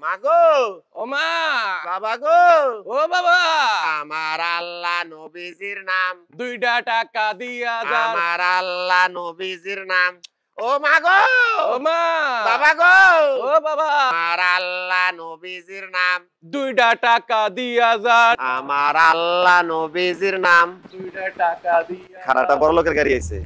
মাগো ও মা বাবা গো ও বাবা আমার আল্লাহ নবীজির নাম 2টা টাকা দিয়া যা আমার আল্লাহ নবীজির নাম ও মাগো ও মা বাবা গো ও বাবা আমার আল্লাহ নবীজির নাম 2টা টাকা দিয়া যা আমার আল্লাহ নবীজির নাম 2টা টাকা দিয়া খারাটা বড় লোকের গাড়ি আইছে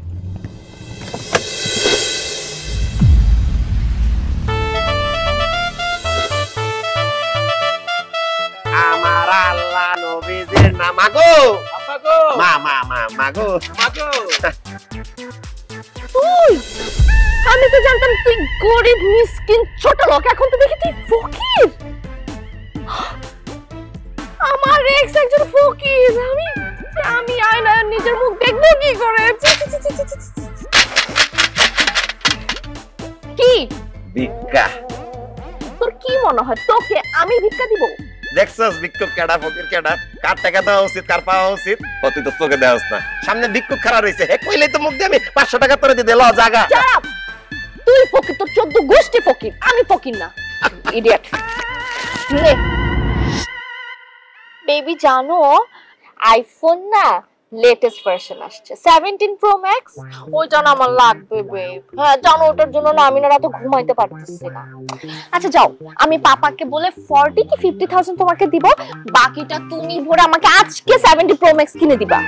আমার আল্লাহ নবীজির নাম মাগো আপা গো মাগো মাগো তুই আমি তো জানতাম তুই গরিব মিসকিন ছোট লোক এখন তো দেখি তুই ফকির আমার এক্স একজন ফকির আমি আয়নায় নিজের মুখ দেখবো কি করে কি ভিক্ষা তোর কি মনে হয় তোকে আমি ভিক্ষা দিব দেখছস ভিক্ষুক কেডা ফকির কেডা কার টাকা দেওয়া উচিত কার পাওয়া উচিত তুই তো তোকে দেওয়াস না সামনে ভিক্ষুক খাড়া রইছে হে কইলেই তো মুখ দিয়ে আমি 500 টাকা তোরে দিয়ে ল জায়গা চাপ তুই ফকির তোর 14 গোষ্ঠী ফকির আমি ফকির না ইডিয়েট নে বেবি জানো আইফোন না লেটেস্ট ভার্সন আসছে 17 প্রো ম্যাক্স ওইটা না আমার লাগবে বেব হ্যাঁ জানো ওটার জন্য না আমি না রাতে ঘুমাইতে পারতেছি না আচ্ছা যাও আমি পাপাকে বলে 40 কি 50,000 তোমাকে দিব বাকিটা তুমি ভরে আমাকে আজকে 70 প্রো ম্যাক্স কিনে দিবা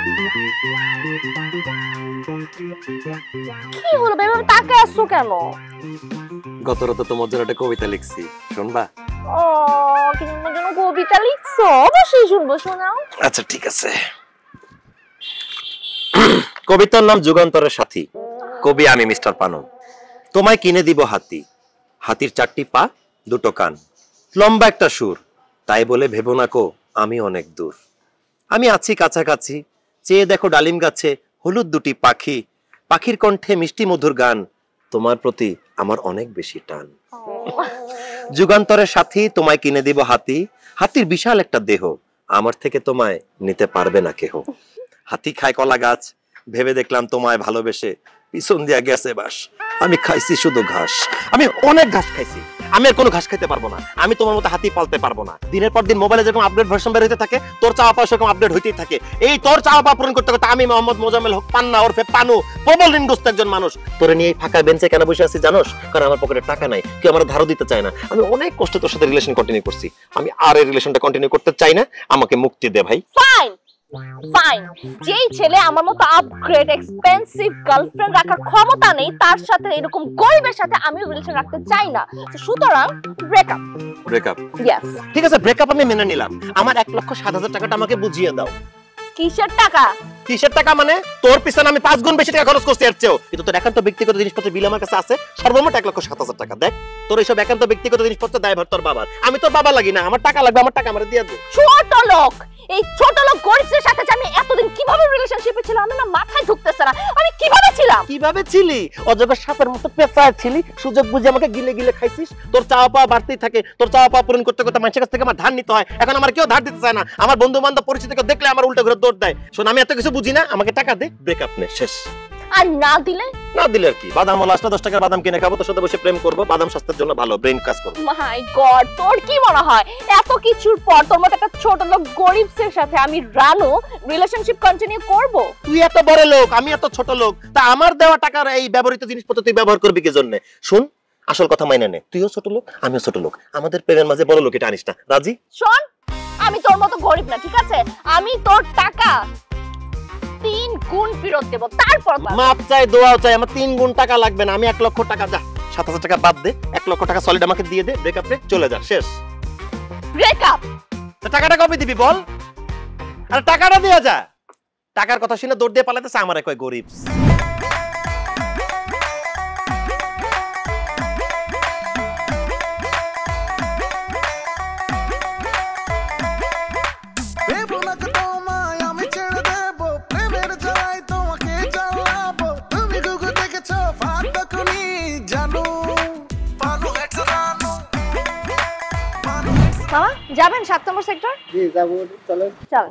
কি হলো বেবি টাকা আসছো কেন গত রাতে তোমার জন্য একটা কবিতা লিখছি শুনবা ও তুমি আমার জন্য কবিতা লিখছো অবশ্যই শুনবো শোনাও আচ্ছা ঠিক আছে কবিতার নাম যুগান্তরের সাথী কবি আমি মিস্টার পানু তোমায় কিনে দিব হাতি হাতির 4টি পা 2টো কান লম্বা একটা সুর তাই বলে ভেবো না কো আমি অনেক দূর আমি আছি কাছাকাছি চেয়ে দেখো ডালিম গাছে হলুদ 2টি পাখি পাখির কণ্ঠে মিষ্টি মধুর গান তোমার প্রতি আমার অনেক বেশি টান যুগান্তরের সাথী তোমায় কিনে দিব হাতি হাতির বিশাল একটা দেহ আমার থেকে তোমায় নিতে পারবে না কেহ হাতি খায় কলা গাছ ভেবে দেখলাম তোমায় ভালোবেসে পিছন দিয়া গেছে বাস আমি খাইছি শুধু ঘাস আমি অনেক ঘাস খাইছি আমি আর কোনো ঘাস খাইতে পারবো না আমি তোমার মতো হাতি পালতে পারবো না দিনের পর দিন মোবাইলে যেরকম আপডেট ভার্সন বের হইতে থাকে তোর চাওয়া পাওয়া সেরকম আপডেট হইতেই থাকে এই তোর চাওয়া পাওয়া পূরণ করতে করতে আমি মোহাম্মদ মোজাম্মেল হক পান্না ওরফে পানু প্রবল ঋণগ্রস্ত একজন মানুষ তোরে নিয়ে ফাঁকা বেঞ্চে কেন বসে আছি জানোস কারণ আমার পকেটে টাকা নাই কেউ আমার ধারও দিতে চায় না আমি অনেক কষ্টে তোর সাথে রিলেশন কন্টিনিউ করছি আমি আর এই রিলেশনটা কন্টিনিউ করতে চাই না আমাকে মুক্তি দে ভাই ফাইন ফাইন যেই ছেলে আমার মতো আপগ্রেড এক্সপেন্সিভ গার্লফ্রেন্ড রাখার ক্ষমতা নেই তার সাথে এরকম গরিবের সাথে আমি রিলেশন রাখতে চাই না সুতরাং ব্রেকআপ ইয়েস ঠিক আছে ব্রেকআপ আমি মেনে নিলাম আমার 1,07,000 টাকাটা আমাকে বুঝিয়ে দাও কিসের টাকা কিসের টাকা মানে তোর পিছনে আমি 5 গুণ বেশি টাকা খরচ করছি এর চেয়েও কিন্তু তোর একান্ত ব্যক্তিগত জিনিসপত্র বিল আমার কাছে আছে সর্বমোট 1,07,000 টাকা দেখ তোর এইসব একান্ত ব্যক্তিগত জিনিসপত্র দায়ভার তোর বাবার আমি তোর বাবা লাগি না আমার টাকা লাগবে আমার টাকা আমারে দিয়ে দে ছোট লোক এই ছোট লোক গরিবদের সাথে আমি এতদিন কিভাবে রিলেশনশিপে ছিলাম আমি না মাথায় ঢুকতেছে না আমি কিভাবে ছিলি অজগর সাপের মতো পেঁচায় ছিলি সুযোগ বুঝে আমাকে গিলে গিলে খাইছিস তোর চাওয়া পাওয়া বাড়তেই থাকে তোর চাওয়া পাওয়া পূরণ করতে করতে মানুষের কাছ থেকে আমার ধার নিতে হয় এখন আমার কেউ ধার দিতে চায় না আমার বন্ধু বান্ধব পরিচিত কেউ দেখলে আমার উল্টো ঘুরে দৌড় দেয় শোন আমি এত কিছু বুঝি না আমাকে টাকা দে ব্রেকআপ নে শেষ আর না দিলে আর কি বাদাম হলো 10 টাকার বাদাম কিনে খাবো তোর সাথে বসে প্রেম করবো বাদাম স্বাস্থ্যের জন্য ভালো ব্রেন কাজ করবে মাই গড তোর কি মনে হয় এত কিছুর পর তোর মতো একটা ছোট লোক গরিবের সাথে আমি রানু রিলেশনশিপ কন্টিনিউ করব তুই এত বড় লোক আমি এত ছোট লোক তা আমার দেওয়া টাকার এই ব্যবহৃত জিনিসপত্র তুই ব্যবহার করবি কি জন্য শুন আসল কথা মাইনা নে তুইও ছোট লোক আমিও ছোট লোক আমাদের প্রেমের মাঝে বড় লোক এটা আনিস না রাজি শোন আমি তোর মতো গরিব না ঠিক আছে আমি তোর টাকা 3 গুণ ফেরত দেব তারপর মাপ চাই দোয়াও চাই আমার 3 গুণ টাকা লাগবে না আমি 1 লক্ষ টাকা যা 7,000 টাকা বাদ দে 1 লক্ষ টাকা সলিড আমাকে দিয়ে দে ব্রেকআপ রে চলে যা শেষ ব্রেকআপ টাকাটা কবে দিবি বল আরে টাকাটা দিয়া যা টাকার কথা শুনে দৌড় দিয়ে পালাতেছে আমারে কয় গরিব মামা যাবেন 7 নম্বর সেক্টর জি যাব চলো চল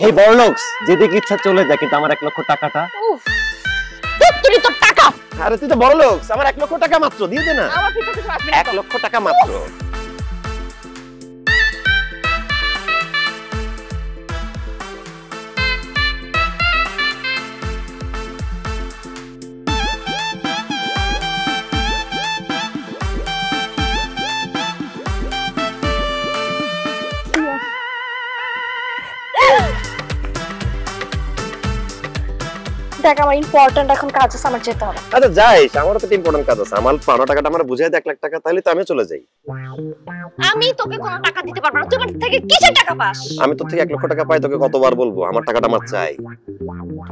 এই বড়লোকস যেদিকে ইচ্ছা চলে যা কিন্তু আমার 1 লক্ষ টাকাটা উফ তুই তো টাকা আরে তুই তো বড়লোকস আমার 1 লক্ষ টাকা মাত্র দিয়ে দে না আমার পিছে কিছু আসবে 1 লক্ষ টাকা মাত্র দেখ আমার ইম্পর্টেন্ট এখন কাজ আছে, আমার যেতে হবে। আচ্ছা যাইস, আমারও তো ইম্পর্টেন্ট কাজ আছে। আমার পাওনা টাকাটা আমার বুঝাই দে 1 লাখ টাকা, তাহলে তো আমি চলে যাই। আমি তোকে কোনো টাকা দিতে পারবো না, তুই আমার থেকে কিসের টাকা পাস? আমি তোর থেকে 1 লক্ষ টাকা পাই, তোকে কতবার বলবো আমার টাকাটা আমার চাই।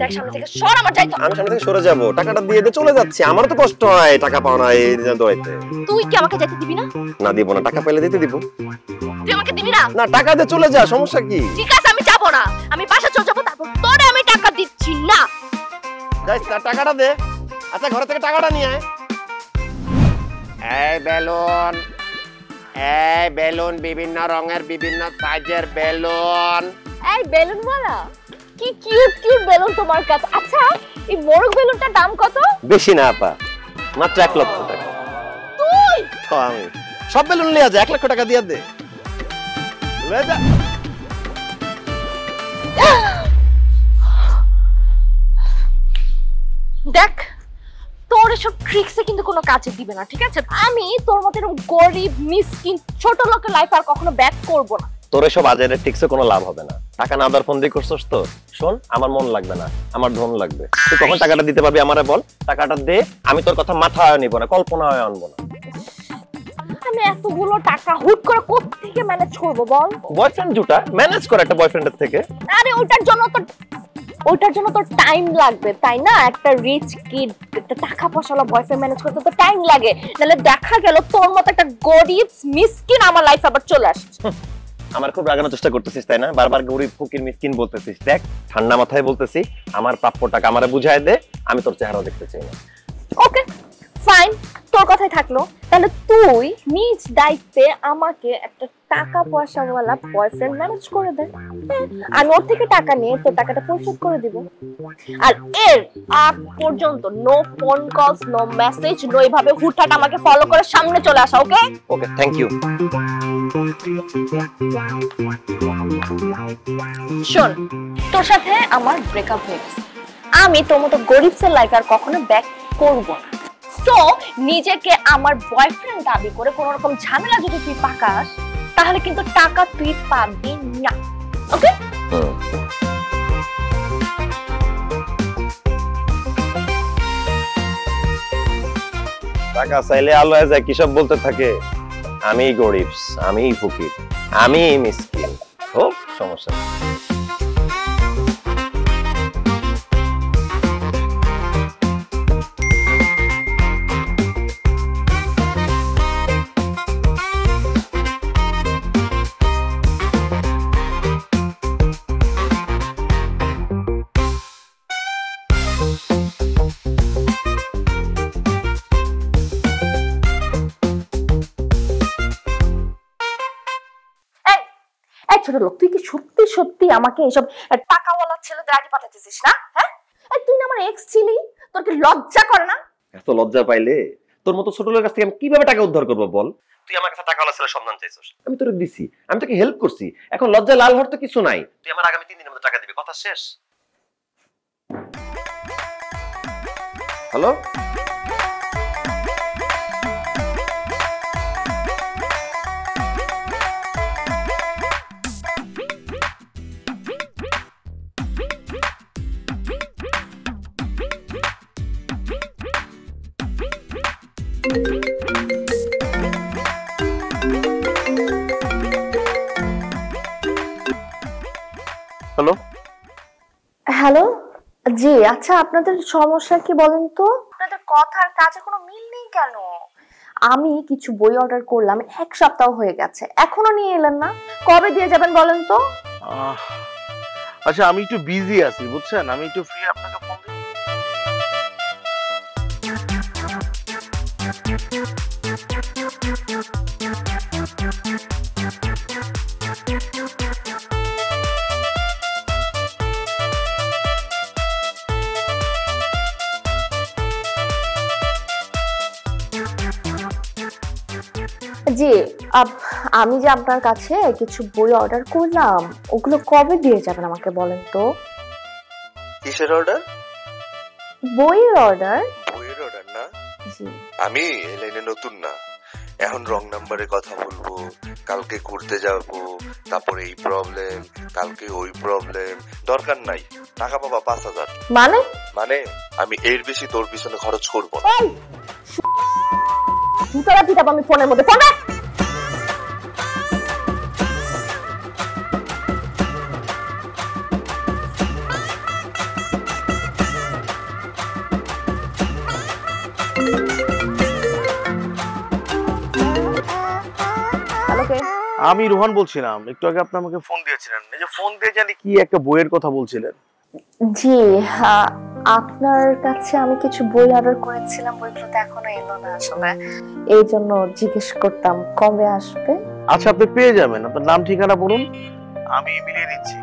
দেখ সামনে থেকে সর, আমার যাইতে হবে। আমি সামনে থেকে সরে যাবো, টাকাটা দিয়ে দে, চলে যাচ্ছি। আমারও তো কষ্ট হয় টাকা পাও না এই দৌড়াইতে। তুই কি আমাকে যেতে দিবি না? না দিব না, টাকা পাইলে দিতে দিব। তুই আমাকে দিবি না? না টাকা দিয়ে চলে যা, সমস্যা কি? ঠিক আছে আমি যাব না, আমি বাসা চলে যাবো, তারপর তোরে আমি টাকা দিচ্ছি না। যাইস না, টাকাটা দে। আচ্ছা ঘরে থেকে টাকাটা নিয়ে আয়। এই বেলুন বিভিন্ন রঙের বিভিন্ন সাইজের বেলুন। এই বেলুনওয়ালা, কি কিউট কিউট বেলুন তোমার কাছে। আচ্ছা এই মোরগ বেলুনটার দাম কত? বেশি না আপা, মাত্র 1 লক্ষ টাকা। তুই তো আমি সব বেলুন লিয়া যা, 1 লক্ষ টাকা দিয়ে দে। লয়ে যা। দেখ তোর এসব ট্রিক্সে কিন্তু কোনো কাজে দিবে না, ঠিক আছে? আমি তোর মতো এরকম গরিব মিসকিন ছোট লোকের লাইফ আর কখনো ব্যাক করব না। তোর এসব আজের টিক্সে কোনো লাভ হবে না। টাকা না দেওয়ার ফোন দিয়ে করছস তো। শোন, আমার মন লাগবে না, আমার ধন লাগবে। তুই কখন টাকাটা দিতে পারবি আমারে বল। টাকাটা দে, আমি তোর কথা মাথায় নিব না, কল্পনায় আনবো না। আমি এতগুলো টাকা হুট করে কোথা থেকে ম্যানেজ করব বল? বয়ফ্রেন্ড জুটা ম্যানেজ করে একটা বয়ফ্রেন্ডের থেকে। আরে ওটার জন্য তো টাইম লাগবে, তাই না? একটা রিচ কিড, একটা টাকা পয়সাওয়ালা বয়ফ্রেন্ড ম্যানেজ করতে তো টাইম লাগে। নাহলে দেখা গেল তোর মতো একটা গরিব মিসকিন আমার লাইফ আবার চলে আসছে। আমার খুব রাগানোর চেষ্টা করতেছিস তাই না? বারবার গরিব ফকির মিসকিন বলতেছিস। দেখ ঠান্ডা মাথায় বলতেছি, আমার প্রাপ্য টাকা আমারে বুঝায় দে, আমি তোর চেহারা দেখতে চাই না। ওকে ফাইন, তোর কথাই থাকলো। তাহলে তুই নিজ দায়িত্বে আমাকে একটা টাকা পয়সাওয়ালা বয়ফ্রেন্ড ম্যানেজ করে দে। আমি ওর থেকে টাকা নিয়ে তোর টাকাটা পরিশোধ করে দিব। আর এর আগ পর্যন্ত no phone calls, no message, no এভাবে হুটহাট আমাকে ফলো করে সামনে চলে আসা। Okay okay, thank you. শোন, তোর সাথে আমার ব্রেকআপ হয়ে গেছে। আমি তোর মতো গরিবদের লাইফ আর কখনো ব্যাক করব না। সো নিজেকে আমার বয়ফ্রেন্ড দাবি করে কোন রকম ঝামেলা যদি তুই পাকাস, তাহলে কিন্তু টাকা তুই পাবি না। ওকে? টাকা চাইলে আল্লাহ যায় কি সব বলতে থাকে। আমি গরিব, আমি ফকির, আমি মিসকিন, খুব সমস্যা। ছোট লোক, তুই কি সত্যি সত্যি আমাকে এসব টাকাওয়ালা ছেলেদের আইডি পাঠাতেছিস না? হ্যাঁ, তুই না আমার এক্স ছিলি, তোর কি লজ্জা করে না? এত লজ্জা পাইলে তোর মতো ছোট লোকের কাছ থেকে আমি কিভাবে টাকা উদ্ধার করবো বল? তুই আমার কাছে টাকাওয়ালা ছেলের সন্ধান চাইছিস, আমি তোরে দিছি, আমি তোকে হেল্প করছি। এখন লজ্জা লাল হওয়ার তো কিছু নাই। তুই আমার আগামী 3 দিনের মধ্যে টাকা দিবি, কথা শেষ। হ্যালো, হ্যালো হ্যালো, জি আচ্ছা আপনাদের সমস্যা কি বলেন তো? আপনাদের কথা আর কাজে কোনো মিল নেই কেন? আমি কিছু বই অর্ডার করলাম, 1 সপ্তাহ হয়ে গেছে, এখনো নিয়ে এলেন না। কবে দিয়ে যাবেন বলেন তো? আচ্ছা আমি একটু বিজি আছি বুঝছেন, আমি একটু ফ্রি আপনাকে ফোন দিই। জি আমি যে আপনার কাছে কিছু বই অর্ডার করলাম, ওগুলো কবে দিয়ে যাবেন আমাকে বলেন তো? কিসের অর্ডার? বইয়ের অর্ডার। বইয়ের অর্ডার না? জি। আমি এই লাইনে নতুন না, এখন রং নাম্বারে কথা বলবো, কালকে ঘুরতে যাব, তারপরে এই প্রবলেম, কালকে ওই প্রবলেম। দরকার নাই, টাকা পাবা 5,000। মানে মানে আমি এর বেশি তোর পিছনে খরচ করবো না। জুতারা পিটাবো আমি ফোনের মধ্যে। ফোন রাখ। আমি রোহান বলছিলাম, একটু আগে আপনি আমাকে ফোন দিয়েছিলেন। এই যে ফোন দিয়ে জানি কি একটা বইয়ের কথা বলছিলেন। জি হ্যাঁ, আপনার কাছে আমি কিছু বই অর্ডার করেছিলাম, বইগুলো তো এখনো এলো না আসলে, এই জন্য জিজ্ঞেস করতাম কবে আসবে। আচ্ছা, আপনি পেয়ে যাবেন। আপনার নাম ঠিকানা বলুন, আমি মিলিয়ে দিচ্ছি।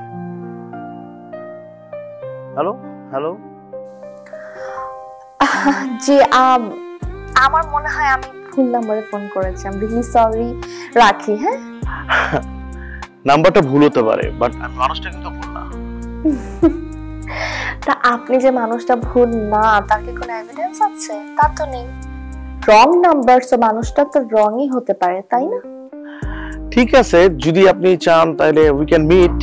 Hello hello. জি আমার মনে হয় আমি ভুল নাম্বারে ফোন করেছি। I am really sorry. রাখি। হ্যাঁ, নাম্বারটা ভুল হতে পারে, বাট আমি মানুষটা কিন্তু ভুল না। তা আপনি যে মানুষটা ভুল না তার কি কোনো এভিডেন্স আছে? তা তো নেই। রং নাম্বার, সো মানুষটা তো রংই হতে পারে, তাই না? ঠিক আছে, যদি আপনি চান তাহলে উই ক্যান মিট।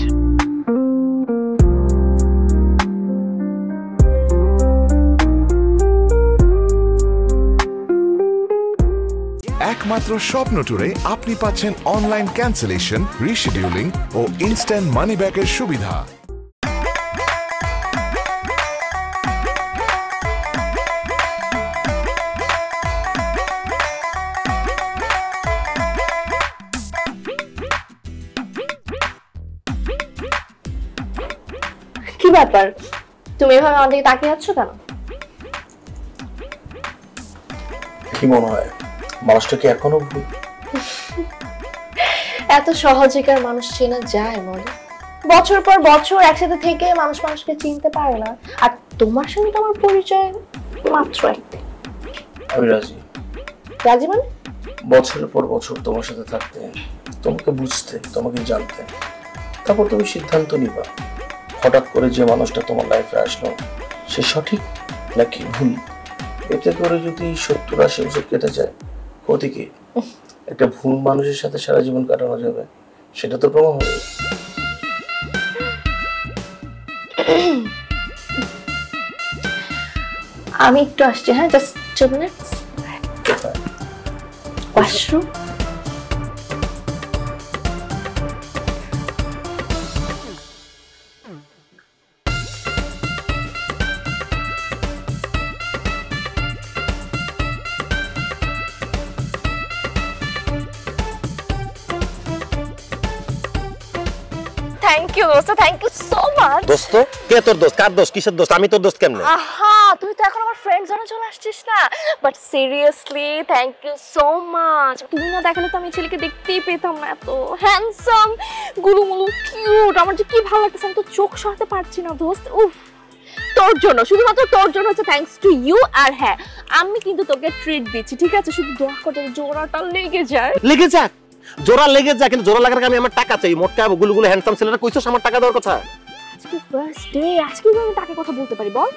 একমাত্র স্বপ্ন ট্যুরে আপনি পাচ্ছেন অনলাইন ক্যান্সেলেশন, রিশিডিউলিং ও ইনস্ট্যান্ট মানি ব্যাকের সুবিধা। কি ব্যাপার, তুমি এভাবে আমার দিকে তাকিয়ে আছো কেন? কি মনে হয় মানুষটা কি এখনো ভুল? এত সহজেকার মানুষ চেনা যায় মনে? বছর পর বছর একসাথে থেকে মানুষ মানুষকে চিনতে পারে না। আর তোমার সঙ্গে আমার পরিচয় মাত্র একদিন। আমি রাজি। রাজি মানে? বছরের পর বছর তোমার সাথে থাকতে, তোমাকে বুঝতে, তোমাকে জানতে, তারপর তুমি সিদ্ধান্ত নিবা হঠাৎ করে যে মানুষটা তোমার লাইফে আসলো সে সঠিক নাকি ভুল। এতে করে যদি 70-80 বছর কেটে যায়, ক্ষতি কি? একটা ভুল মানুষের সাথে সারা জীবন কাটানো যাবে, সেটা তো প্রমাণ হবে। আমি একটু আসছি, হ্যাঁ, just 2 minutes. Washroom. Thank you দোস্ত, থ্যাংক ইউ সো মাচ। দোস্ত? কে তোর দোস্ত? কার দোস্ত? কিসের দোস্ত? আমি তোর দোস্ত কেমনে? আহা, তুই তো এখন আমার ফ্রেন্ড জোনে চলে আসছিস না। But seriously thank you so much. তুমি না দেখালে তো আমি ছেলেকে দেখতেই পেতাম না। এত হ্যান্ডসাম, গুলুমুলু, কিউট, আমার যে কি ভালো লাগতেছে, আমি তো চোখ সরাতে পারছি না দোস্ত। উফ, তোর জন্য, শুধুমাত্র তোর জন্য হচ্ছে, থ্যাঙ্কস টু ইউ। আর হ্যাঁ, আমি কিন্তু তোকে ট্রিট দিচ্ছি, ঠিক আছে? শুধু দোয়া করতে জোড়াটা লেগে যায়। লেগে যাক, জোড়া লেগে যায়, কিন্তু জোড়া লাগার আগে আমি আমার টাকা চাই। মোটকা গুলগুলো হ্যান্ডসাম ছেলেরা কইছস আমার টাকা দেওয়ার কথা? আজকে ফার্স্ট ডে, আজকে আমি টাকার কথা বলতে পারি বল?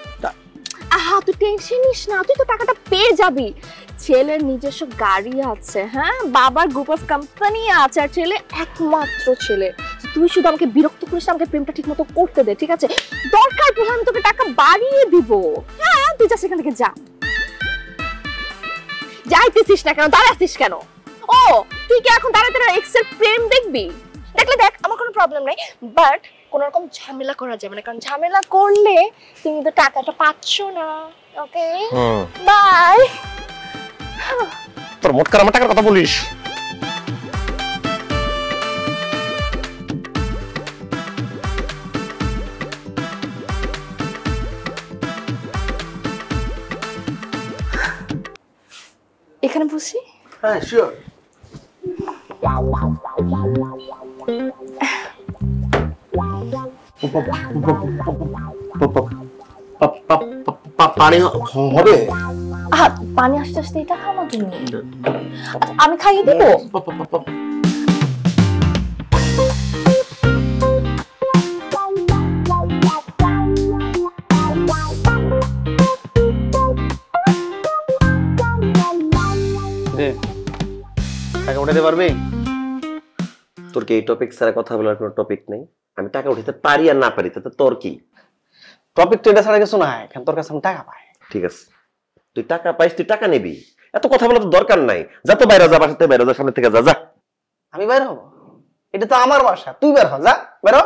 আহা, তুই টেনশন নিস না, তুই তো টাকাটা পেয়ে যাবি। ছেলের নিজস্ব গাড়ি আছে, হ্যাঁ, বাবার গ্রুপ অফ কোম্পানি আছে, আর ছেলে একমাত্র ছেলে। তুই শুধু আমাকে বিরক্ত করিস না, আমাকে প্রেমটা ঠিক মতো করতে দে, ঠিক আছে? দরকার পড়লে আমি তোকে টাকা বাড়িয়ে দিব। হ্যাঁ, তুই যা, সেখান থেকে যা। যাইতেছিস না কেন? দাঁড়াচ্ছিস কেন? ও, তুই কি এখন দাঁড়াতে এক্স এর প্রেম দেখবি? দেখলে দেখ, আমার কোনো প্রবলেম নাই, বাট কোনো রকম ঝামেলা করা যাবে না, কারণ ঝামেলা করলে তুমি তো টাকাটা পাচ্ছ না। ওকে, বাই। তোর মোটকার আমার টাকার কথা বলিস? এখানে বসি? হ্যাঁ, শিওর। পানি হবে? পানি আস্তে আস্তে, এটা খাও না তুমি। আমি খাইয়ে দেবো। উঠাতে পারবে? তোর কি এই টপিক ছাড়া কথা বলার কোনো টপিক নেই? আমি টাকা উঠাতে পারি আর না পারি তাতে তোর কি? টপিক তো এটা ছাড়া কিছু না, এখন তোর কাছে আমি টাকা পাই। ঠিক আছে, তুই টাকা পাইস, তুই টাকা নিবি, এত কথা বলা তো দরকার নাই। যা তো বাইরে যা, বাসাতে বাইরে যা, সামনে থেকে যা যা। আমি বের হবো? এটা তো আমার বাসা, তুই বের হ, যা বের হ।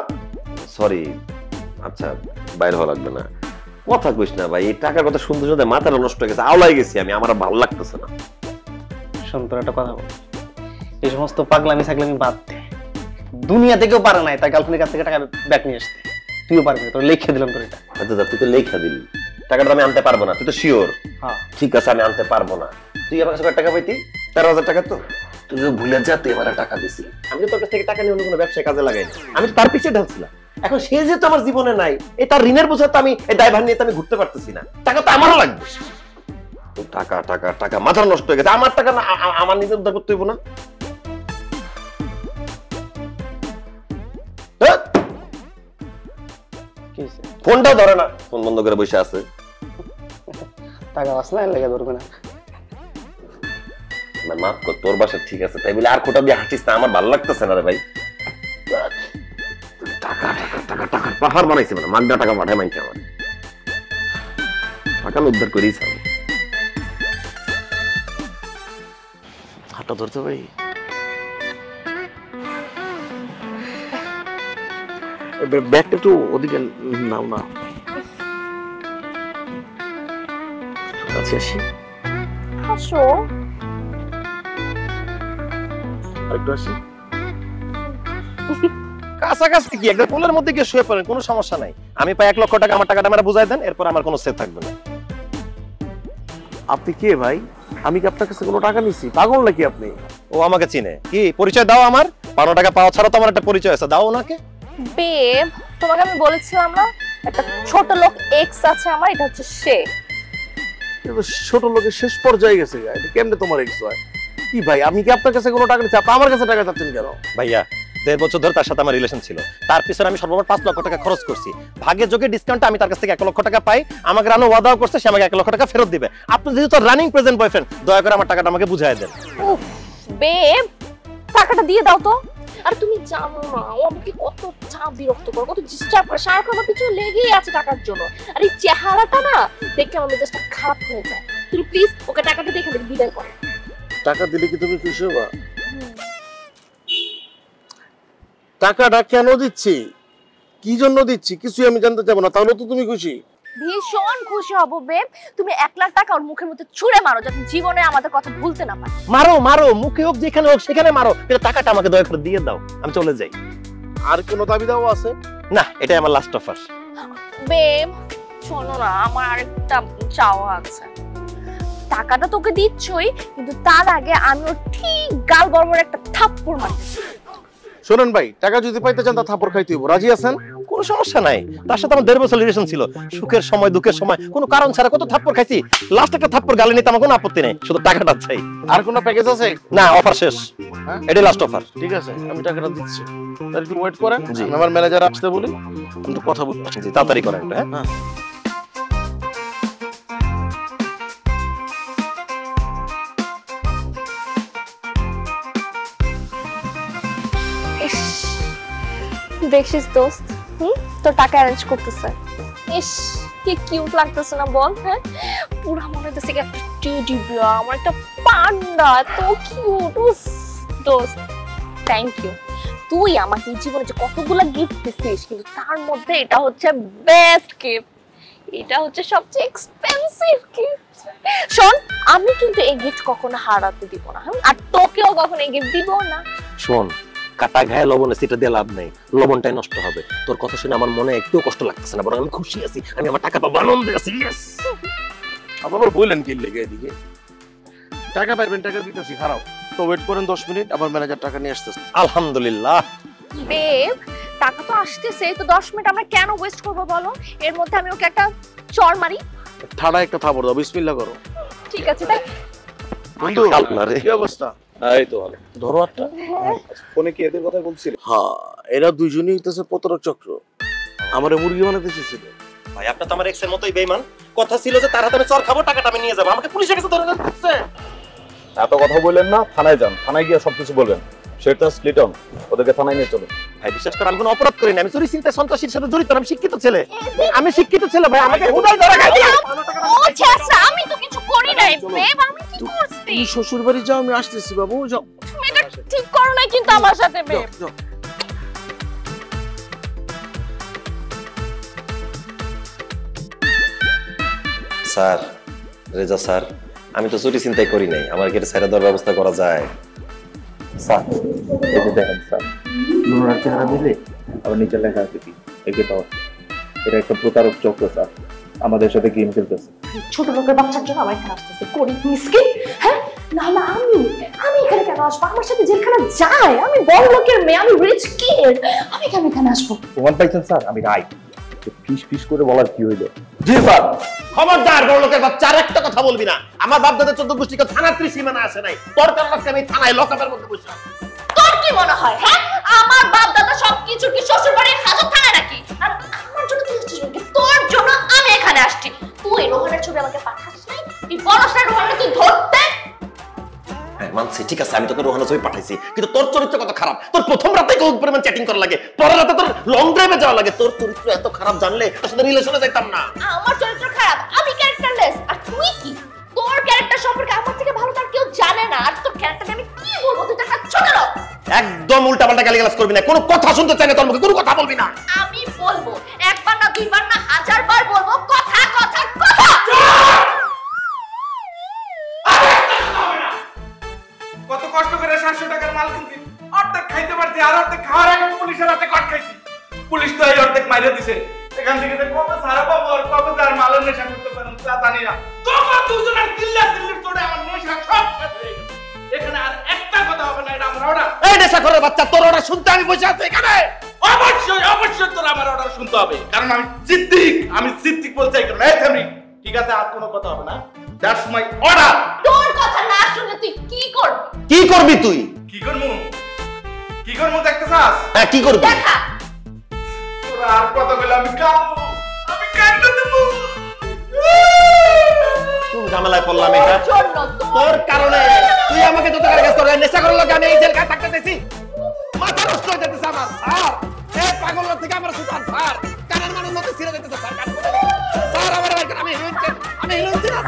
সরি, আচ্ছা বাইরে হওয়া লাগবে না। কথা কইস না ভাই, এই টাকার কথা শুনতে শুনতে মাথাটা নষ্ট হয়ে গেছে, আওলাই গেছি আমি, আমার আর ভালো লাগতেছে না। শোন, তোর একটা কথা বল, এই সমস্ত পাগলামি ছাগলামি বাদ দে। দুনিয়াতে কেউ পারে নাই তার গার্লফ্রেন্ডের কাছ থেকে টাকা ব্যাক নিয়ে আসতে, তুইও পারবি। তোর লিখে দিলাম তোর এটা। আচ্ছা তুই তো লেখা দিলি, টাকাটা আমি আনতে পারবো না, তুই তো শিওর? হ্যাঁ ঠিক আছে, আমি আনতে পারবো না। তুই আমার কাছে কত টাকা পাইতি? 13,000 টাকা। তো তুই যে ভুলে যা, তুই আমার টাকা দিছিস। আমি তো তোর কাছ থেকে টাকা নিয়ে অন্য কোনো ব্যবসায় কাজে লাগাইনি, আমি তো তার পিছিয়ে ঢালছিলাম। এখন সে যেহেতু আমার জীবনে নাই, এই তার ঋণের বোঝা তো আমি এই দায়ভার নিয়ে তো আমি ঘুরতে পারতেছি না। টাকা তো আমারও লাগবে। টাকা টাকা টাকা, মাথা নষ্ট হয়ে গেছে। আমার টাকা না, আমার নিজের উদ্ধার করতে হইব না? ফোনটাও ধরে না, ফোন বন্ধ করে বসে আছে। টাকা বাস না, লেগে ধরবে না। মাফ কর, তোর বাসা ঠিক আছে তাই বলে আর কোটা দিয়ে হাঁটিস না, আমার ভালো লাগতেছে না রে ভাই। টাকা টাকা টাকা টাকা পাহাড় বানাইছে, মানে মাগনা টাকা পাঠায় মাইছে আমার। টাকা উদ্ধার করেই ছাড়ব। হাতটা ধরতে পারি? ব্যাগটা একটু ওদিকে নাও না, কাছে আসি। আসো। আরেকটু আসি। কাছাকাছি কি, একটা কোলের মধ্যে গিয়ে শুয়ে পড়েন, কোনো সমস্যা নাই। আমি পাই 1 লক্ষ টাকা, আমার টাকাটা আমরা বুঝাই দেন, এরপর আমার কোনো সেভ থাকবে না। আপনি কে ভাই? আমি কি আপনার কাছে কোনো টাকা নিছি? পাগল নাকি আপনি? ও আমাকে চিনে? কি পরিচয় দাও আমার। 15 টাকা পাওয়া ছাড়া তো আমার একটা পরিচয় আছে, দাও ওনাকে। বেব, তোমাকে আমি বলেছিলাম না একটা ছোট লোক এক্স আছে আমার, এটা হচ্ছে সে। ছোট লোকের শেষ পর্যায়ে গেছে, এটা কেমনে তোমার এক্স হয়? কি ভাই, আমি কি আপনার কাছে কোনো টাকা নিচ্ছি? আপনি আমার কাছে টাকা চাচ্ছেন কেন? ভাইয়া 1.5 বছর ধরে তার সাথে আমার রিলেশন ছিল, তার পিছনে আমি সর্বমোট 5 লক্ষ টাকা খরচ করছি। ভাগ্যের যোগে ডিসকাউন্টে আমি তার কাছ থেকে 1 লক্ষ টাকা পাই। আমাকে রানো ওয়াদাও করছে সে আমাকে 1 লক্ষ টাকা ফেরত দিবে। আপনি যেহেতু রানিং প্রেজেন্ট বয়ফ্রেন্ড, দয়া করে আমার টাকাটা আমাকে বুঝাই দেন। উফ বেব, টাকাটা দিয়ে দাও তো। আর তুমি জানো না ও আমাকে কত বিরক্ত করে, কত ডিস্টার্ব করে, সারাক্ষণ আমার পিছনে লেগেই আছে টাকার জন্য। আর এই চেহারাটা না দেখে আমার মেজাজটা খারাপ হয়ে যায়। তুমি প্লিজ ওকে টাকাটা দেখে বিদায় করো। টাকা দিলে কি তুমি খুশি হবা? টাকাটা কেন দিচ্ছি, কি জন্য দিচ্ছি, কিছুই আমি জানতে চাবো না, তাহলে তো তুমি খুশি? ভীষণ খুশি হব বেব। তুমি 1 লাখ টাকা ওর মুখের মধ্যে ছুঁড়ে মারো, যাতে জীবনে আমাদের কথা ভুলতে না পারে। মারো মারো, মুখে হোক যেখানে হোক সেখানে মারো, কিন্তু টাকাটা আমাকে দয়া করে দিয়ে দাও, আমি চলে যাই। আর কোনো দাবি দাও আছে? না, এটাই আমার লাস্ট অফার। বেব শোনো না, আমার আরেকটা চাওয়া আছে। টাকাটা তোকে দিচ্ছই, কিন্তু তার আগে আমি ওর ঠিক গাল বরাবর একটা থাপ্পড় মারব। শোনেন ভাই, টাকা যদি পাইতে চান তা থাপ্পড় খাইতে হইব, রাজি আছেন? কোনো সমস্যা নাই, তার সাথে আমার 1.5 বছর রিলেশন ছিল। সুখের সময় দুঃখের সময় কোনো কারণ ছাড়া কত থাপ্পড় খাইছি। লাস্ট একটা থাপ্পড় গালে নিতে আমার কোনো আপত্তি নেই, শুধু টাকাটা চাই। আর কোনো প্যাকেজ আছে? না, অফার শেষ, এটাই লাস্ট অফার। ঠিক আছে, আমি টাকাটা দিচ্ছি, তাহলে একটু ওয়েট করেন। জি। আমি আমার ম্যানেজার আসতে বলি, আমি তো কথা বলবো। জি, তাড়াতাড়ি করেন। হ্যাঁ দেখছিস দোস্ত, তোর টাকা অ্যারেঞ্জ করতেছে। ইস কি কিউট লাগতেছে না বল? হ্যাঁ, পুরো মনে হচ্ছে কি একটা টেডি বিয়ার, আমার একটা পান্ডা, এত কিউট। উফ দোস্ত, থ্যাংক ইউ। তুই আমাকে জীবনে যে কতগুলো গিফট দিছিস, কিন্তু তার মধ্যে এটা হচ্ছে বেস্ট গিফট, এটা হচ্ছে সবচেয়ে এক্সপেন্সিভ গিফট। শোন, আমি কিন্তু এই গিফট কখনো হারাতে দিব না, আর তোকেও কখনো এই গিফট দিব না। শোন, কাটা ঘায়ে লবণে সেটা দিয়ে লাভ নেই, লবণটাই নষ্ট হবে। তোর কথা শুনে আমার মনে একটু কষ্ট লাগতেছে না, বরং আমি খুশি আছি, আমি আমার টাকা পাবো, আনন্দে আছি। ইয়েস। আবার বললেন কি লেগে এদিকে? টাকা পাইবেন, টাকা দিতেছি, খারাপ তো ওয়েট করেন 10 মিনিট, আবার ম্যানেজার টাকা নিয়ে আসতেছে। আলহামদুলিল্লাহ। বেব, টাকা তো আসতেছে, তো 10 মিনিট আমরা কেন ওয়েস্ট করবো বলো? এর মধ্যে আমি ওকে একটা চড় মারি। ঠাড়া একটা থাপড় দাও, বিসমিল্লাহ করো। ঠিক আছে তাই। বন্ধু, কি অবস্থা? এই তো ভালো। ধরো একটা। ফোনে কি এদের কথা বলছিল? হ্যাঁ, এরা দুইজনই হইতেছে প্রতারক চক্র, আমারে মুরগি বানাতে চেয়েছিল। ভাই আপনি তো আমার এক্সের মতোই বেঈমান। কথা ছিল যে তার হাতে আমি চড় খাবো, টাকাটা আমি নিয়ে যাবো, আমাকে পুলিশের কাছে ধরে যাচ্ছে। এত কথা বললেন না, থানায় যান, থানায় গিয়ে সবকিছু বলবেন। সেটা লিটন, ওদেরকে থানায় নিয়ে চলুন। ভাই বিশ্বাস করেন আমি কোনো অপরাধ করি না, আমি চুরি চিন্তা সন্ত্রাসীর সাথে জড়িত, আমি শিক্ষিত ছেলে, আমি শিক্ষিত ছেলে ভাই, আমাকে হুদাই ধরে খাই দিয়া। ও ছেঁচড়া, আমি তো কিছু করি নাই বেব, আমি কি করছি? তুমি শ্বশুর বাড়ি যাও, আমি আসতেছি বাবু, যাও। তুমি এটা ঠিক করো না কিন্তু আমার সাথে বেব। স্যার, রেজা স্যার, আমি তো চুরি চিন্তাই করি নাই, আমার কি এটা ছেড়ে দেওয়ার ব্যবস্থা করা যায়? স্যার এই যে দেখেন স্যার, লুনার চেহারা মিলে আবার নিচে লেখা আছে কি একে পাওয়া, এটা একটা প্রতারক চক্র স্যার, আমাদের সাথে গেম খেলতেছে। ছোট লোকের বাচ্চার জন্য আমার এখানে আসতেছে গরিব মিসকিন, হ্যাঁ? না হলে আমি এখানে কেন আসবো? আমার সাথে যেখানে যায়, আমি বড় লোকের মেয়ে, আমি রিচ কিড, আমি কেন এখানে আসবো? প্রমাণ পাইছেন স্যার? আমি রাই ফিস ফিস করে বলার কি হইলো? জি স্যার। খবরদার বড় লোকের বাচ্চা, আর একটা কথা বলবি না। আমার বাপ দাদা 14 গোষ্ঠীকে থানার ত্রিসীমানা আসে নাই, তোর কারণে আজকে আমি থানায় লকআপের মধ্যে বসে আছি। তোর কি মনে হয়, হ্যাঁ? আমার বাপ দাদা সবকিছু কি শ্বশুর বাড়ির হাজত থানায় নাকি? আর আমার জন্য তুই আসছিস নাকি? তোর জন্য আমি এখানে আসছি। তুই রোহনের ছবি আমাকে পাঠাস নাই, তুই বলস না রোহনকে তুই ধরতে? হ্যাঁ মানছি, ঠিক আছে, আমি তোকে রোহানের ছবি পাঠাইছি, কিন্তু তোর চরিত্র কত খারাপ। তোর প্রথম রাতে কোন পরিমাণ চ্যাটিং করা লাগে, পরের রাতে তোর লং ড্রাইভে যাওয়া লাগে। তোর চরিত্র এত খারাপ জানলে তোর সাথে রিলেশনে যাইতাম না। আমার চরিত্র খারাপ, আমি ক্যারেক্টারলেস, আর তুই কি? তোর ক্যারেক্টার সম্পর্কে আমার থেকে ভালো তার কেউ জানে না, আর তোর ক্যারেক্টারকে আমি কি বলবো? তুই একটা ছোট লোক। একদম উল্টাপাল্টা গালিগালাজ করবি না, কোনো কথা শুনতে চাই না তোর মুখে, কোনো কথা বলবি না। আমি বলবো, একবার না দুইবার না 1000 বার বলবো, কথা কথা কথা। কত কষ্ট করে 700 টাকার মাল কিনছি, অর্ধেক খাইতে পারছি, আর অর্ধেক খাওয়ার আগে পুলিশের হাতে কট খাইছি। পুলিশ তো এই অর্ধেক মাইরে দিছে। এখান থেকে কবে সারা পাবো আর কবে তার মালের নেশা করতে পারেন তা জানি না। তোমার দুজনের চিল্লাচিল্লির চোটে আমার নেশা সব শেষ হয়ে গেছে। এখানে আর একটা কথা হবে না, এটা আমার অর্ডার। এই নেশা করে বাচ্চা, তোর অর্ডার শুনতে আমি বসে আছি এখানে। অবশ্যই অবশ্যই তোর আমার অর্ডার শুনতে হবে, কারণ আমি সিদ্দিক বলছি এই কারণে। এই থামি, ঠিক আছে, আর কোনো কথা হবে না, দ্যাটস মাই অর্ডার। তোর কথা না শুনলে তুই কি করবি? কি করবি তুই? কি করবো? কি করবো দেখতে চাস? হ্যাঁ কি করবি? দেখা। তোরা আর কথা বলে আমি কাঁদবো, আমি কাঁদতে দেবো। কোন ঝামেলায় পড়লাম এটা? তোর কারণে। তুই আমাকে যত গালি গাছ করে নেশা করার লাগে আমি এই জেল কাটে থাকতে চাইছি। মাথা নষ্ট হয়ে যেতেছে আমার। স্যার, এই পাগলের থেকে আমার সুতার স্যার, কানের মানুষ মতো ছিঁড়ে যেতেছে স্যার। স্যার আমার আমি হিলুনছি না।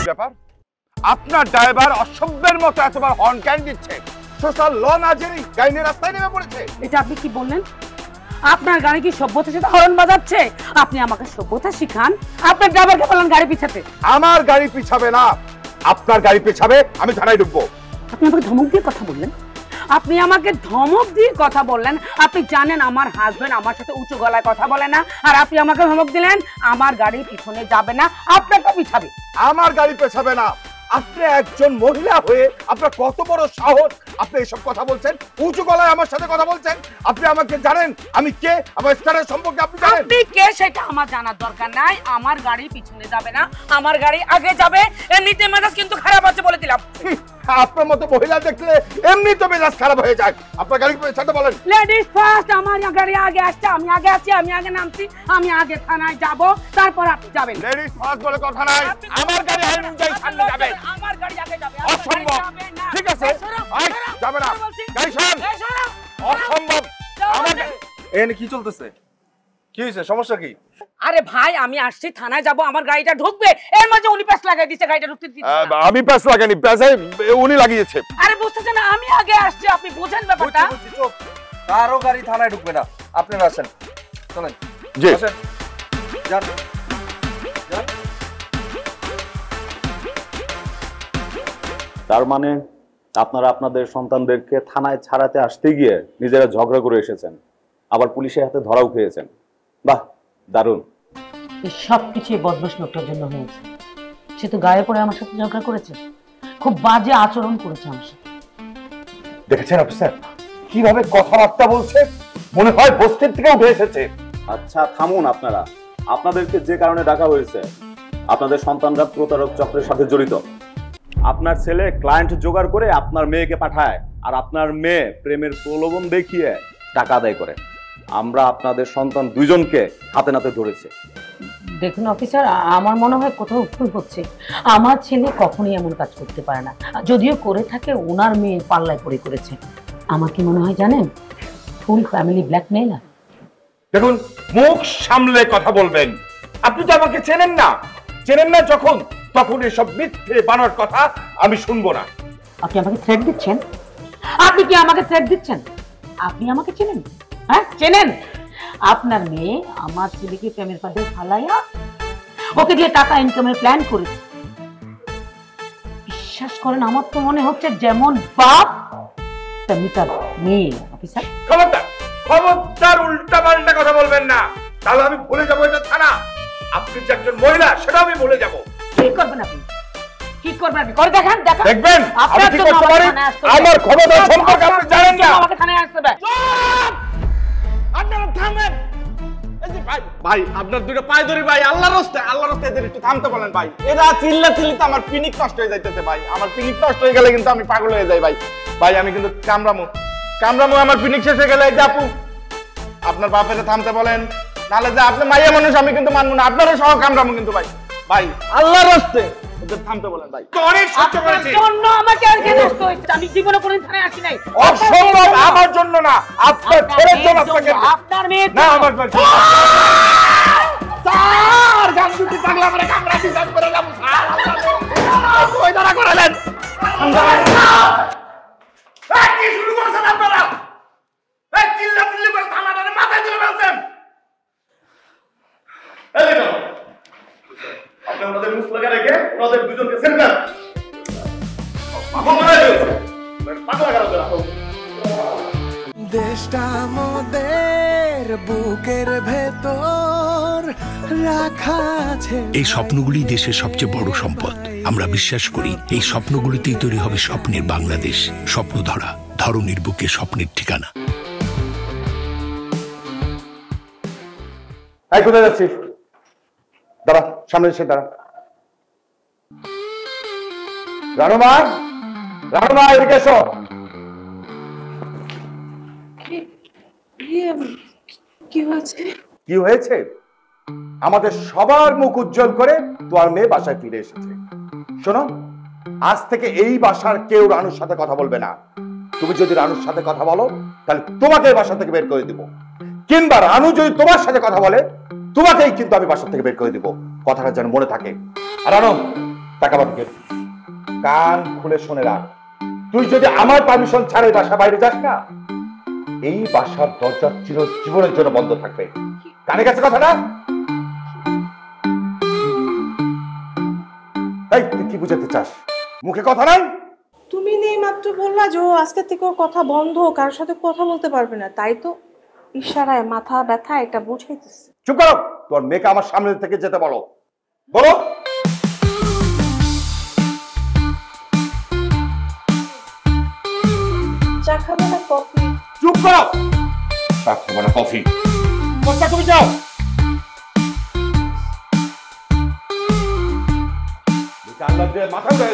ব্যাপার, আপনার ড্রাইভার অসভ্যের মতো এতবার হর্ন কেন দিচ্ছে? সোশ্যাল ল না জেনে গাড়ি নিয়ে রাস্তায় নেমে পড়েছে। এটা আপনি কি বললেন? আপনার গাড়ি কি সভ্যতার সাথে হর্ন বাজাচ্ছে? আপনি আমাকে সভ্যতা শিখান। আপনার ড্রাইভারকে বলেন গাড়ি পিছাতে। আমার গাড়ি পিছাবে না, আপনার গাড়ি পিছাবে, আমি থানায় ঢুকবো। আপনি আমাকে ধমক দিয়ে কথা বললেন? আপনি আমাকে ধমক দিয়ে কথা বললেন? আপনি জানেন আমার হাজবেন্ড আমার সাথে উঁচু গলায় কথা বলে না, আর আপনি আমাকে ধমক দিলেন আমার গাড়ি পিছনে যাবে না, আপনারটা পিছাবে। আমার গাড়ি পেছাবে না। আপনি একজন মহিলা হয়ে আপনার কত বড় সাহস, আপনি এসব কথা বলছেন, উঁচু গলায় আমার সাথে কথা বলছেন। আপনি আমাকে জানেন আমি কে, আমার স্টারের সম্পর্কে আপনি জানেন? আপনি কে সেটা আমার জানার দরকার নাই। আমার গাড়ি পিছনে যাবে না, আমার গাড়ি আগে যাবে। এমনিতে মেজাজ কিন্তু খারাপ আছে বলে দিলাম। আপনার মতো মহিলা দেখলে এমনি তো মেজাজ খারাপ হয়ে যায়। আপনার গাড়ি পেছাতে বলেন। লেডিস ফার্স্ট, আমার গাড়ি আগে আসছে, আমি আগে আছি, আমি আগে নামছি, আমি আগে থানায় যাব, তারপর আপনি যাবেন। লেডিস ফার্স্ট বলে কথা নাই, আমার গাড়ি যাই সামনে যাবে। আমার গাড়ি আগে যাবে। অসম্ভব। ঠিক আছে, যাবে না, গাড়ি সরান। অসম্ভব। আমার এখানে কি চলতেছে? কি হয়েছে? সমস্যা কি? আরে ভাই, আমি আসছি, থানায় যাব, আমার গাড়িটা ঢুকবে, এর মাঝে উনি প্যাস লাগাই দিয়েছে, গাড়িটা ঢুকতে দিচ্ছে না। আমি প্যাস লাগাইনি, প্যাসে উনি লাগিয়েছে। আরে বুঝতেছেন না, আমি আগে আসছি, আপনি বুঝেন ব্যাপারটা। কারো গাড়ি থানায় ঢুকবে না, আপনারা আসেন, চলেন। জি আসেন, যান। তার মানে আপনারা আপনাদের সন্তানদেরকে থানায় ছাড়াতে আসতে গিয়ে নিজেরা ঝগড়া করে এসেছেন, আবার পুলিশের হাতে ধরাও খেয়েছেন। বাহ, দারুণ। সবকিছু বদমাশ লোকটার জন্য হয়েছে। সে তো গায়ে পড়ে আমার সাথে ঝগড়া করেছে, খুব বাজে আচরণ করেছে আমার সাথে। দেখেছেন অফিসার কিভাবে কথাবার্তা বলছে, মনে হয় বস্তির থেকে উঠে এসেছে। আচ্ছা থামুন আপনারা। আপনাদেরকে যে কারণে ডাকা হয়েছে, আপনাদের সন্তানরা প্রতারক চক্রের সাথে জড়িত। আপনার ছেলে ক্লায়েন্ট জোগাড় করে আপনার মেয়েকে পাঠায়, আর আপনার মেয়ে প্রেমের প্রলোভন দেখিয়ে টাকা আদায় করে। আমরা আপনাদের সন্তান দুইজনকে হাতে নাতে ধরেছি। দেখুন অফিসার, আমার মনে হয় কোথাও ভুল হচ্ছে। আমার ছেলে কখনোই এমন কাজ করতে পারে না, যদিও করে থাকে ওনার মেয়ে পাল্লায় পড়ে করেছে। আমার কি মনে হয় জানেন, ফুল ফ্যামিলি ব্ল্যাকমেইলার। দেখুন, মুখ সামলে কথা বলবেন। আপনি তো আমাকে চেনেন না, যখন তখন এসব মিথ্যে বানোয়ার কথা আমি শুনবো না। আপনি আমাকে থ্রেট দিচ্ছেন? আপনি কি আমাকে থ্রেট দিচ্ছেন? আপনি আমাকে চেনেন? হ্যাঁ চেনেন? আপনার মেয়ে আমার ছেলেকে প্রেমের ফাঁদে ফালাইয়া ওকে দিয়ে টাকা ইনকামের প্ল্যান করেছে। বিশ্বাস করেন, আমার তো মনে হচ্ছে যেমন বাপ তেমনি তার মেয়ে। অফিসার খবরদার উল্টা পাল্টা কথা বলবেন না, তাহলে আমি ভুলে যাবো এটা থানা। আপনি যে একজন মহিলা সেটা আমি ভুলে যাবো। কি করবেন আপনি? কি করবেন আপনি? করে দেখান, দেখবেন আমি কি করতে পারি। আমার ক্ষমতা সম্পর্কে আপনি জানেন না। আমাকে থানায় আসতে হবে। আপনারা থামেন। ভাই আপনার দুটো পায়ে ধরি ভাই, আল্লাহর রাস্তায় এদের একটু থামতে বলেন ভাই। এরা চিল্লাচিল্লিতে আমার পিনিক নষ্ট হয়ে যাইতেছে ভাই। আমার পিনিক নষ্ট হয়ে গেলে কিন্তু আমি পাগল হয়ে যাই ভাই। আমি কিন্তু কামরামু আমার পিনিক শেষ হয়ে গেলে এই যে আপু আপনার বাপেরে থামতে বলেন, নাহলে যে আপনি মাইয়া মানুষ আমি কিন্তু মানবো না। আপনারও সহ কামরামু কিন্তু ভাই আল্লাহর রাস্তায় ওদের থামতে বলেন ভাই। অনেক সহ্য করেছি। জন্য আমাকে আজকে নষ্ট হয়েছে। আমি জীবনে কোনোদিন থানায় আসি নাই। অসম্ভব, আমার জন্য না, আপনার ছেলের জন্য। আপনার মেয়ে না, আমার স্যার গান দুটি পাগলা করে কামরা ডিজাইন করে যাবো স্যার। ওই দাঁড়া করালেন। কি শুরু করছেন আপনারা? চিল্লাচিল্লি করে থানাটারে মাথায় তুলে ফেলছেন। আপনি আমাদের মুখ লাগা রেখে ওদের দুজনকে ছেড়ে দেন। দেশটা আমাদের বুকের ভেতর রাখা আছে। এই স্বপ্নগুলি দেশের সবচেয়ে বড় সম্পদ। আমরা বিশ্বাস করি এই স্বপ্নগুলিতেই তৈরি হবে স্বপ্নের বাংলাদেশ। স্বপ্ন ধরা, ধরনীর বুকে স্বপ্নের ঠিকানা। কোথায় যাচ্ছিস? দাঁড়া, সামনে এসে দাঁড়া। রানুমা এদিকে এসো। কি হয়েছে? আমাদের সবার মুখ উজ্জ্বল করে তোমার মেয়ে বাসায় ফিরে এসেছে। শোনো, আজ থেকে এই বাসার কেউ রানুর সাথে কথা বলবে না। তুমি যদি রানুর সাথে কথা বলো তাহলে তোমাকে এই বাসা থেকে বের করে দিব, কিংবা রানু যদি তোমার সাথে কথা বলে তোমাকেই কিন্তু আমি বাসা থেকে বের করে দিব। কথাটা যেন মনে থাকে। আর রানু, টাকা বাকি কান খুলে শুনে রাখ, তুই যদি আমার পারমিশন ছাড়া এই বাসা বাইরে যাস না, এই বাসার দরজা চিরজীবনের জন্য বন্ধ থাকবে। কানে গেছে কথাটা? এই তুই কি বুঝাতে চাস? মুখে কথা নাই? তুমি নেই মাত্র বললা যে ও আজকে থেকে কথা বন্ধ, কারোর সাথে কথা বলতে পারবে না, তাই তো ইশারায় মাথা ব্যথা এটা বুঝাইতেছে। চুপ করো, তোর মেয়েকে আমার সামনে থেকে যেতে বলো। বলো। চা খাবে না কফি? চুপ করো। চা খাবে না কফি? কোথা তুমি যাও। জানলা দিয়ে মাথা উঠে।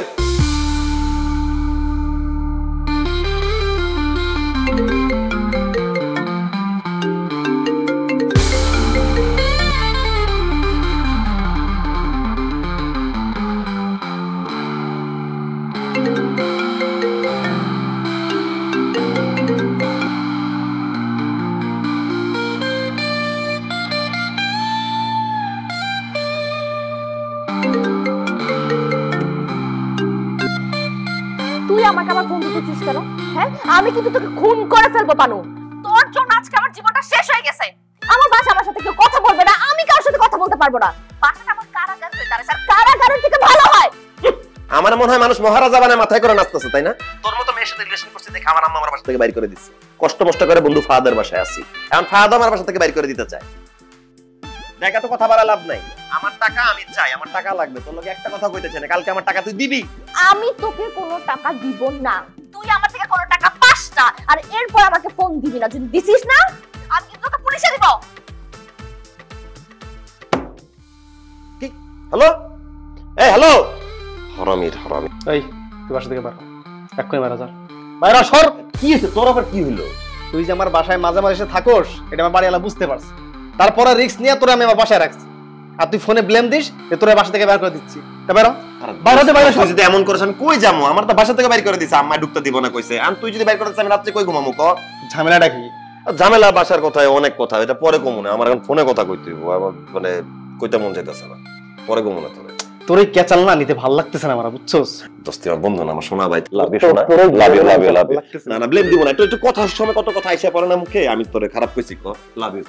আমাকে আবার ফোন দিতেছিস কেন? হ্যাঁ, আমি কিন্তু তোকে খুন করে ফেলবো পানু। তোর জন্য আজকে আমার জীবনটা শেষ হয়ে গেছে। আমার বাসা আমার সাথে কেউ কথা বলবে না, আমি কারোর সাথে কথা বলতে পারবো না। বাসাটা আমার কারাগার হয়ে দাঁড়ায়, স্যার কারাগারের থেকে ভালো হয়। আমার মনে হয় মানুষ মহারাজা বানায় মাথায় করে নাচতেছে, তাই না? তোর মতো মেয়ের সাথে রিলেশন করছে দেখে আমার আম্মা আমার বাসা থেকে বাইর করে দিচ্ছে। কষ্ট করে বন্ধু ফাহাদের বাসায় আসি, এখন ফাহাদ আমার বাসা থেকে বাইর করে দিতে চায়। দেখ, এত কথা বলা লাভ নাই। আমার টাকা আমি চাই, আমার টাকা লাগবে। তোর লগে একটা কথা কইতেছে না, কালকে আমার টাকা তুই দিবি। আমি তোকে কোনো টাকা দিব না, তুই আমার থেকে কোনো টাকা পাস না। আর এরপর আমাকে ফোন দিবি না, যদি দিছিস না আমি কিন্তু তোকে পুলিশে দিব। কি? হ্যালো, এই হ্যালো, হারামি। এই তুই বাসা থেকে বের হ, এক্ষুনি বের হ। বাইরে সর। কি হইছে তোর? আবার কি হইলো? তুই যে আমার বাসায় মাঝে মাঝে এসে থাকোস, এটা আমার বাড়িওয়ালা বুঝতে পারছে। তারপরে রিস্ক নিয়ে তোরা আমি আমার বাসায় রাখছি। আর তুই ফোনে ব্লেম দিস যে তোর বাসা থেকে বের করে দিচ্ছি। তা বেরো, বাইরে বাইরে। তুই যদি এমন করিস আমি কই যাবো? আমার তো বাসা থেকে বাইর করে দিছে, আম্মা ঢুকতে দিব না কইছে। আর তুই যদি বাইর করে দিস আমি রাত্রে কই ঘুমামু? ক ঝামেলাটা কি? ঝামেলা বাসার কথায় অনেক কথা, এটা পরে কমু না। আমার এখন ফোনে কথা কইতে হইব, আমার মানে কইতে মন চাইতেছে না, পরে কমু না। তোর এই ক্যাচাল না নিতে ভালো লাগতেছে না আমার, বুঝছস? দোস্তি আমার বন্ধু না, আমার সোনা ভাই। লাভ ইউ সোনা, love you love you love you. না না ব্লেম দিব না, একটু কথা সময় কত কথা আইসা পড়ে না মুখে। আমি তোরে খারাপ কইছি? ক লাভ ইউ।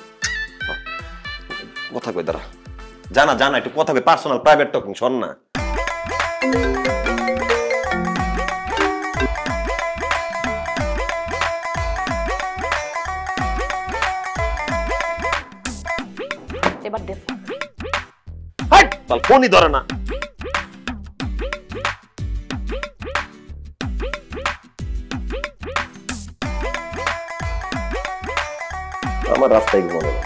কথা কই দাঁড়া, জানা জানা একটু কথা কই, পার্সোনাল প্রাইভেট টকিং। শোন না, এবার দেখ হাট তাল ফোনই ধরে না। আমার রাস্তায় ঘুমাবে না।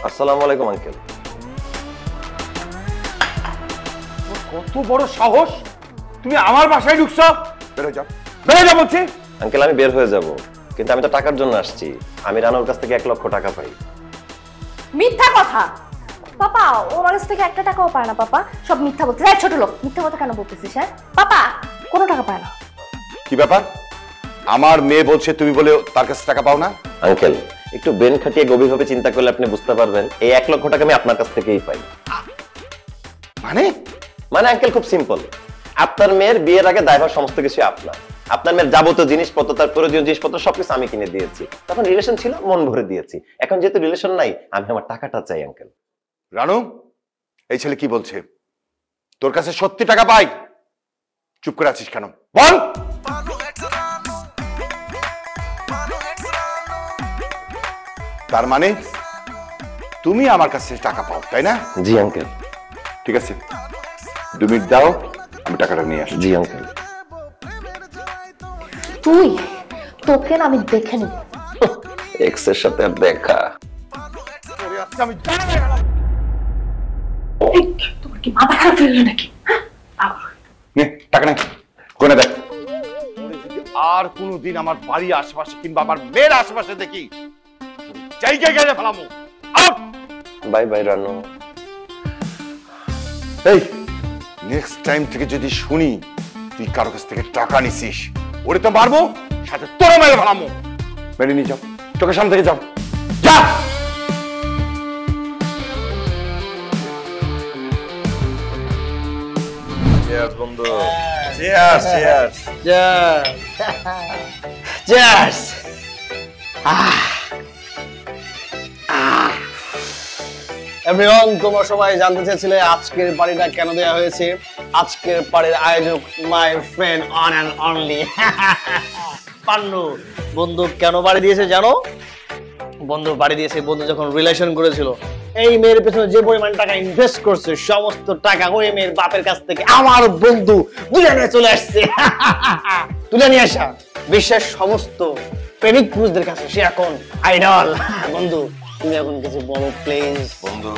আসসালামু আলাইকুম আঙ্কেল। কত বড় সাহস, তুমি আমার বাসায় ঢুকছো? বেরো যাও, বেরো যাও বলছি। আঙ্কেল আমি বের হয়ে যাব, কিন্তু আমি তো টাকার জন্য আসছি। আমি রানুর কাছ থেকে 1 লক্ষ টাকা পাই। মিথ্যা কথা পাপা, ও আমার কাছ থেকে 1 টাকাও পায় না পাপা, সব মিথ্যা বলছিস। এই ছোট লোক, মিথ্যা কথা কেন বলতেছিস? হ্যাঁ পাপা কোনো টাকা পায় না। কি ব্যাপার? আমার মেয়ে বলছে তুমি বলে তার কাছে টাকা পাও না? আঙ্কেল একটু ব্রেন খাটিয়ে গভীরভাবে চিন্তা করলে আপনি বুঝতে পারবেন এই 1 লক্ষ টাকা আমি আপনার কাছ থেকেই পাই। মানে মানে আঙ্কেল খুব সিম্পল। আপনার মেয়ের বিয়ের আগে দায়ভার সমস্ত কিছু আপনার। আপনার মেয়ের যাবতীয় জিনিসপত্র, তার প্রয়োজনীয় জিনিসপত্র সবকিছু আমি কিনে দিয়েছি। তখন রিলেশন ছিল, মন ভরে দিয়েছি। এখন যেহেতু রিলেশন নাই, আমি আমার টাকাটা চাই আঙ্কেল। রানু, এই ছেলে কি বলছে? তোর কাছে সত্যি টাকা পাই? চুপ করে আছিস কেন? বল। তার মানে তুমি আমার কাছে টাকা পাও, তাই না? জি আঙ্কেল। ঠিক আছে, 2 মিনিট দাও, আমি টাকাটা নিয়ে আসি। জি আঙ্কেল। তুই তোকে না আমি দেখে নিব। এক্স এর সাথে আর দেখা। তোর কি মাথা খারাপ হয়ে গেল নাকি? নে টাকা নে, কোনে দেখ। আর কোনদিন আমার বাড়ির আশেপাশে কিংবা আমার মেয়ের আশেপাশে দেখি, জায়গায় গেলে ফেলামো। Bye bye Ranu. এই নেক্সট টাইম থেকে যদি শুনি তুই কারো কাছ থেকে টাকা নিছিস, ওরে তো মারবো, সাথে তোরা মেরে ফেলামো। মেরে নিয়ে যাও, চোখের সামনে থেকে যাও, যা। চিয়ার্স বন্ধু, চিয়ার্স চিয়ার্স চিয়ার্স। এভরিওয়ান, তোমরা সবাই জানতে চেয়েছিলে আজকের পার্টিটা কেন দেয়া হয়েছে। আজকের পার্টির আয়োজক my friend one and only Pannu. বন্ধু কেন বাড়ি দিয়েছে জানো? বন্ধু বাড়ি দিয়েছে, বন্ধু যখন রিলেশন করেছিল, এই মেয়ের পেছনে যে পরিমাণ টাকা ইনভেস্ট করছে, সমস্ত টাকা ওই মেয়ের বাপের কাছ থেকে আমার বন্ধু তুলে নিয়ে চলে আসছে। তুলে নিয়ে আসা বিশ্বের সমস্ত প্রেমিক পুরুষদের কাছে সে এখন আইডল। বন্ধু তুমি এখন কিছু বলো প্লিজ। বন্ধু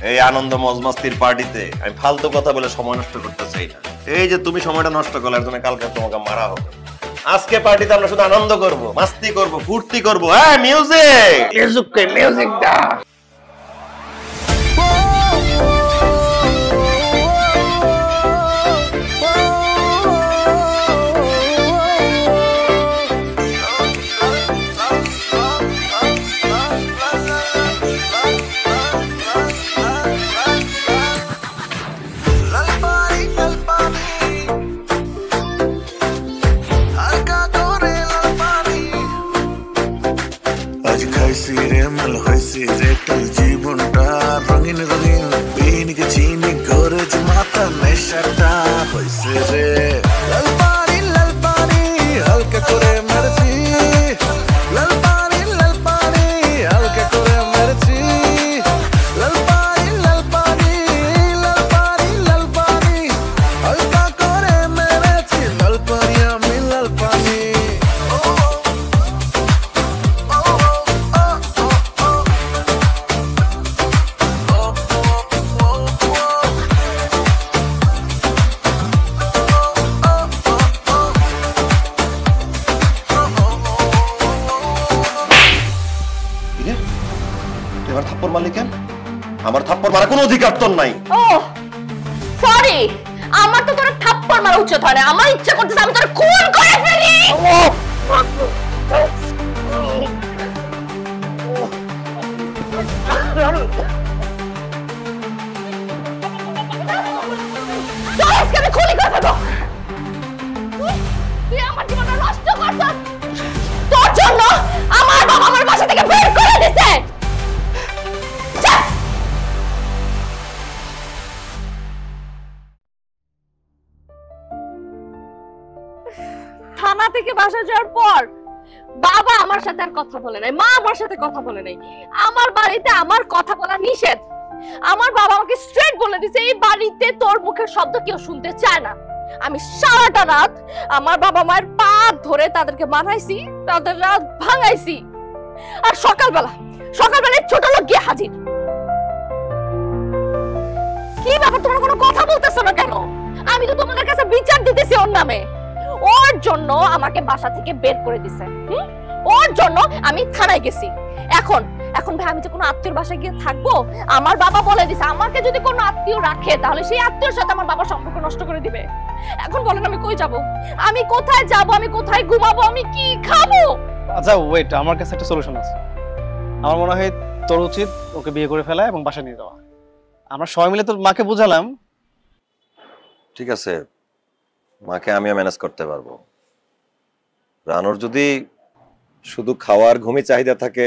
এই আনন্দ মজমাস্তির পার্টিতে আমি ফালতু কথা বলে সময় নষ্ট করতে চাই না। এই যে তুমি সময়টা নষ্ট করলে, এর জন্য কালকে তোমাকে মারা হবে। আজকে পার্টিতে আমরা শুধু আনন্দ করব, মাস্তি করব, ফুর্তি করব। হ্যাঁ মিউজিক, মিউজিকটা। জীবনটা রঙিন রঙিন, পিনিকে চিনি করেছে মাথা নেশাটা হয়েছে রে। লাল পানি হালকা করে মেরেছি, লাল পানি হালকা করে মেরেছি, লাল পানি হালকা করে মেরেছি, লাল পানি আমি লাল পানি। মারলি কেন? আমার থাপ্পড় মারা কোনো অধিকার তোর নাই। ও সরি, আমার তো তোর থাপ্পড় মারা উচিত হয় না। আমার ইচ্ছা করতেছে আমি তোর খুন করে ফেলি। আমি খুলি করে ফেলবো। তুই আমার জীবনটা নষ্ট করছিস। তোর জন্য আমার বাবা আমার বাসা থেকে বের করে দিয়েছে। থানা থেকে বাসা যাওয়ার পর বাবা আমার সাথে আর কথা বলে নাই, মা আমার সাথে কথা বলে নাই। আমার বাড়িতে আমার কথা বলা নিষেধ। আমার বাবা আমাকে স্ট্রেট বলে দিয়েছে এই বাড়িতে তোর মুখের শব্দ কেউ শুনতে চায় না। আমি সারাটা রাত আমার বাবা মায়ের পা ধরে তাদেরকে মানাইছি, তাদের রাত ভাঙাইছি। আর সকালবেলায় ছোট লোক গিয়ে হাজির। কি ব্যাপার, তোমরা কোনো কথা বলতেছো না কেন? আমি তো তোমাদের কাছে বিচার দিতেছি ওর নামে। ওর জন্য আমাকে বাসা থেকে বের করে দিছে। ওর জন্য আমি থানায় গেছি। এখন ভাই আমি তো কোনো আত্মীয়র বাসায় গিয়ে থাকবো? আমার বাবা বলে দিছে আমাকে যদি কোনো আত্মীয় রাখে তাহলে সেই আত্মীয়র সাথে আমার বাবার সম্পর্ক নষ্ট করে দিবে। এখন বলেন আমি কই যাব? আমি কোথায় যাব? আমি কোথায় ঘুমাবো? আমি কি খাবো? আচ্ছা ওয়েট, আমার কাছে একটা সলিউশন আছে। আমার মনে হয় তোর উচিত ওকে বিয়ে করে ফেলা এবং বাসা নিয়ে যাওয়া। আমরা সবাই মিলে তোর মাকে বুঝালাম। ঠিক আছে, মাকে আমিও ম্যানেজ করতে পারবো। রানুর যদি শুধু খাওয়ার ঘুমই চাহিদা থাকে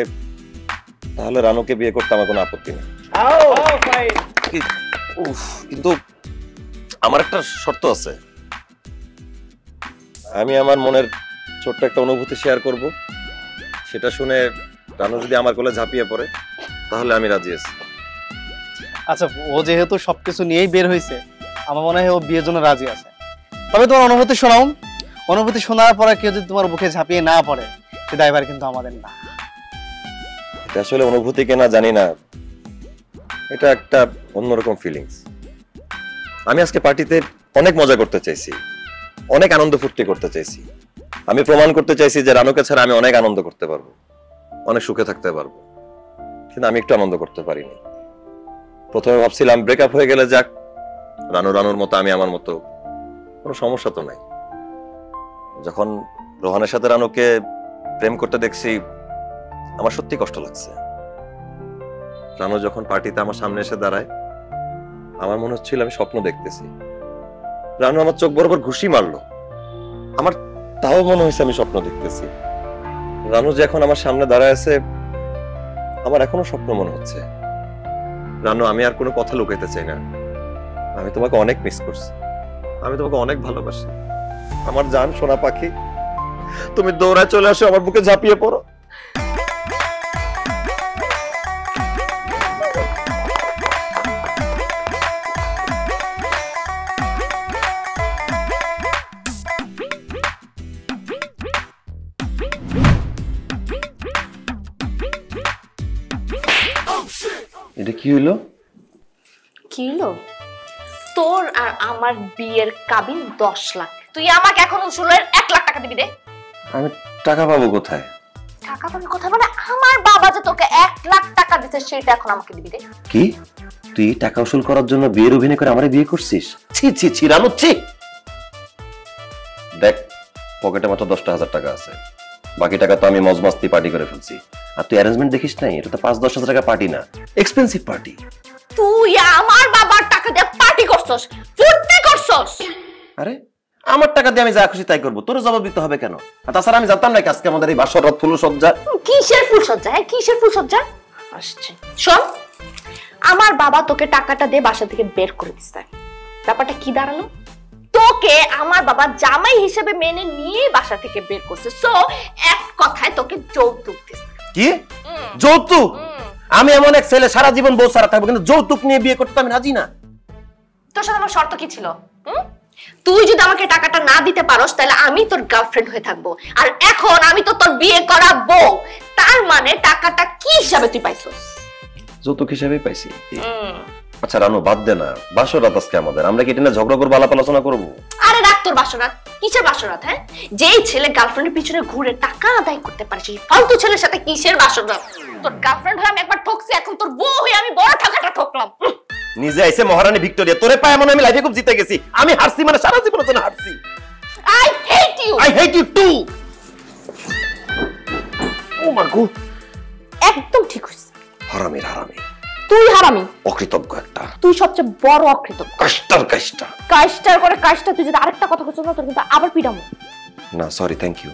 তাহলে রানুকে বিয়ে করতে আমার কোনো আপত্তি নেই। কিন্তু আমার একটা শর্ত আছে। আমি আমার মনের ছোট্ট একটা অনুভূতি শেয়ার করব, সেটা শুনে রানু যদি আমার কোলে ঝাঁপিয়ে পড়ে তাহলে আমি রাজি আছি। আচ্ছা ও যেহেতু সবকিছু নিয়েই বের হয়েছে, আমার মনে হয় ও বিয়ের জন্য রাজি আছে। তবে তোমার অনুভূতি শোনাও। অনুভূতি শোনার পরে কেউ যদি তোমার বুকে ঝাঁপিয়ে না পড়ে সে দায়ভার কিন্তু আমাদের না। এটা আসলে অনুভূতি কেনা জানি না, এটা একটা অন্যরকম ফিলিংস। আমি আজকে পার্টিতে অনেক মজা করতে চাইছি, অনেক আনন্দ ফুর্তি করতে চাইছি। আমি প্রমাণ করতে চাইছি যে রানুকে ছাড়া আমি অনেক আনন্দ করতে পারবো, অনেক সুখে থাকতে পারবো। কিন্তু আমি একটু আনন্দ করতে পারিনি। প্রথমে ভাবছিলাম ব্রেকআপ হয়ে গেলে যাক, রানুর মতো আমি আমার মতো, কোনো সমস্যা তো নাই। যখন রোহানের সাথে রানুকে প্রেম করতে দেখছি আমার সত্যি কষ্ট লাগছে। রানু যখন পার্টিতে আমার সামনে এসে দাঁড়ায় আমার মনে হচ্ছিল আমি স্বপ্ন দেখতেছি। রানু আমার চোখ বরাবর ঘুষি মারলো, আমার তাও মনে হয়েছে আমি স্বপ্ন দেখতেছি। রানু যে এখন আমার সামনে দাঁড়ায় আছে আমার এখনো স্বপ্ন মনে হচ্ছে। রানু, আমি আর কোনো কথা লুকাইতে চাই না। আমি তোমাকে অনেক মিস করছি, আমি তোমাকে অনেক ভালোবাসি। আমার জান সোনা পাখি, তুমি দৌড়ায় চলে আসো, আমার বুকে ঝাঁপিয়ে পড়ো। এটা কি হইলো? কি হলো? তোর আর আমার বিয়ের কাবিন 10 লাখ। তুই আমাকে এখন উসুলের 1 লাখ টাকা দিবি দে। আমি টাকা পাবো কোথায়? টাকা পাবি কোথায় মানে আমার বাবা যে তোকে 1 লাখ টাকা দিতে সেটা এখন আমাকে দিবি দে। কি? তুই টাকা উসুল করার জন্য বিয়ের অভিনয় করে আমারে বিয়ে করছিস? ছি ছি ছি রানু, ছি। দেখ, পকেটে মাত্র 10,000 টাকা আছে, বাকি টাকা তো আমি মজমাস্তি পার্টি করে ফেলছি। আর তুই অ্যারেঞ্জমেন্ট দেখিস নাই? এটা তো 5-10 হাজার টাকা পার্টি না, এক্সপেন্সিভ পার্টি। তুই আমার বাবার টাকা দিয়ে পার্টি করছস, ফুর্তি করছস। আরে আমার টাকা দিয়ে আমি যা খুশি তাই করব, তোর জবাব দিতে হবে কেন? আর তাছাড়া আমি জানতাম না আজকে আমাদের এই বাসর রাত ফুলসজ্জা। কিসের ফুলসজ্জা? হ্যাঁ কিসের ফুলসজ্জা? আসছে শোন, আমার বাবা তোকে টাকাটা দিয়ে বাসা থেকে বের করে দিছে। ব্যাপারটা কি দাঁড়ালো? তোকে আমার বাবা জামাই হিসেবে মেনে নিয়ে বাসা থেকে বের করছে। সো এক কথায় তোকে যৌতুক দিছে। কি যৌতুক? আমি এমন এক ছেলে সারা জীবন বউ ছাড়া থাকবো, কিন্তু যৌতুক নিয়ে বিয়ে করতে আমি রাজি না। তোর সাথে আমার শর্ত কি ছিল? তুই যদি আমাকে টাকাটা না দিতে পারোস তাহলে আমি তোর গার্লফ্রেন্ড হয়ে থাকবো, আর এখন আমি তো তোর বিয়ে করা বউ। তার মানে টাকাটা কি হিসাবে তুই পাইছস? যৌতুক হিসেবেই পাইছি। আচ্ছা রানু, বাদ দে না, বাসর রাত আজকে আমাদের, আমরা কি এটা নিয়ে ঝগড়া করবো, আলাপ আলোচনা করবো? আরে রাখতে তোর বাসরাত কিসের বাসরাত? হ্যাঁ, যেই ছেলে গার্লফ্রেন্ডের পিছনে ঘুরে টাকা আদায় করতে পারে সেই ফালতু ছেলের সাথে কিসের বাসরাত? তোর গার্লফ্রেন্ড হয়ে আমি একবার ঠকছি, এখন তোর বউ হয়ে আমি বড় ঠকাটা ঠকলাম। নিজে আইছে মহারানী ভিক্টোরিয়া, তোরে পায় মনে আমি লাইফে খুব জিতে গেছি। আমি হারছি মানে সারা জীবনের জন্য হারছি। I hate you. I hate you too. ও মা গো, একদম ঠিক হইছে। হারামি হারামি, তুই হারামি, অকৃতজ্ঞ একটা। তুই সবচেয়ে বড় অকৃতজ্ঞ। কাষ্টার কাষ্টা কাষ্টার করে কাষ্টা। তুই যদি আরেকটা কথা কইছ না তোর কিন্তু আবার পিটামু। না সরি, থ্যাংক ইউ।